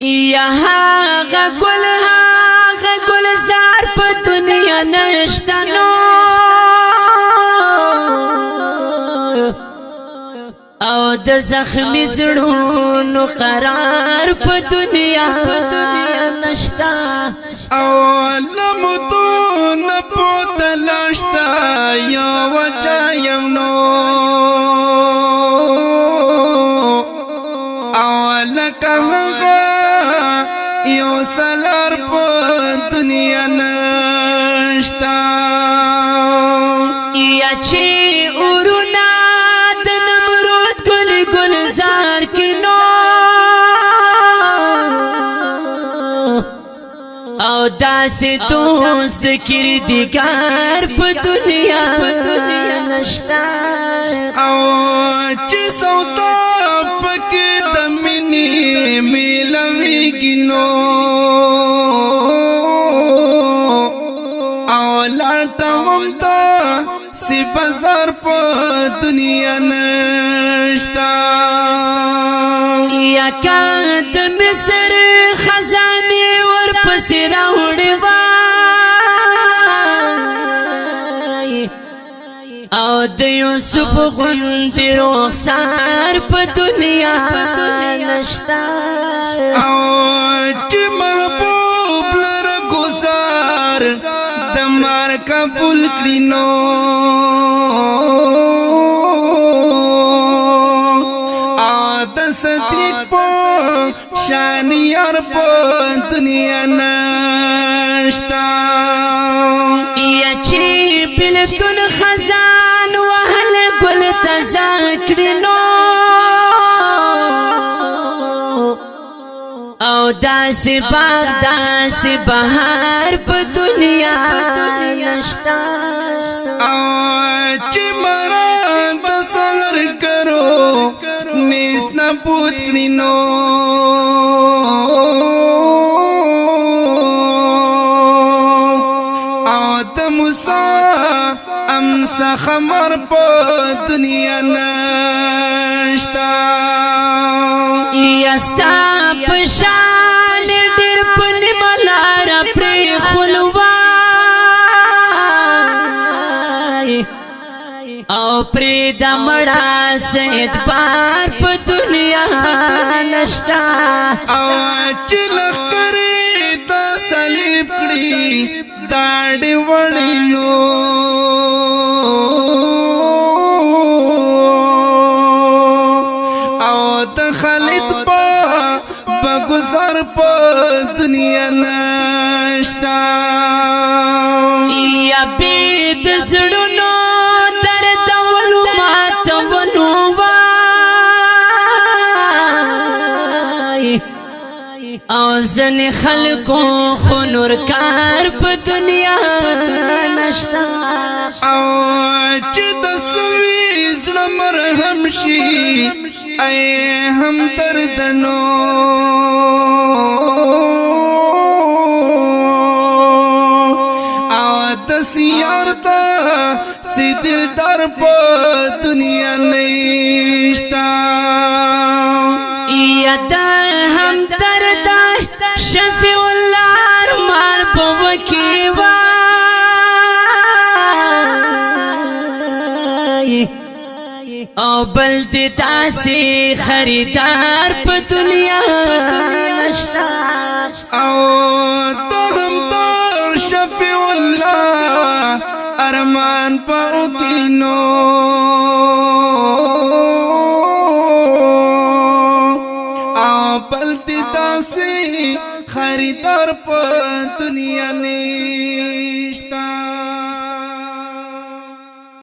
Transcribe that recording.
یا هاغه گل زار په دنیا نشته نو او د زخمی زړونو قرار په دنیا نشته او لمتون پوتلاشتا یا وجایم نو او لکه یو سلار په دنیا نشتا یا چې اورونا د نمرود گلزار کې نو او داسې دوست کردګار په دنیا نشتا او چې سودا پکې د مینې ملويږي نو او لاټوم دا سی بازار په دنیا نشتا یا کا د مصر خزانه ور پسې راوړې وای او د یوسف غوندې رخسار په دنیا نشتا او چې محبوب لره گزار د مار قبول کړي نو او د صدیق په شان یار په دنیا نشتا یا چې بلتون خزان وهل گل تذکر نو او داسې باغ داسې بهار په دنیا نشتا او چې مران د سحر کرو نیس نه پوتلی نو او د موسی امسا خمر په دنیا نشتا یا ستا پشان ډېر په نیمه لاره پرې خلوای او پرې د مړه سید بار په دنیا نشتا او چې لخرې د صلیب کړي داړې وړې نو او د خالد په گزار په دنیا نشتا یا بید زړونو دردولو ماتولو وای او ځنې خلکو خو نور کار په دنیا نشتا او چې د سوي زړه مرهم شي ای هم دردنو او د سیار دا سی دلدار په دنیا نشتا یا دا هم درد شفیع الله ارمان په وکی وای او بل دې داسې خریدار په دنیا نشتا او ته هم در شفیع الله ارمان په وکینو او بل دې داسې خریدار په دنیا نشتا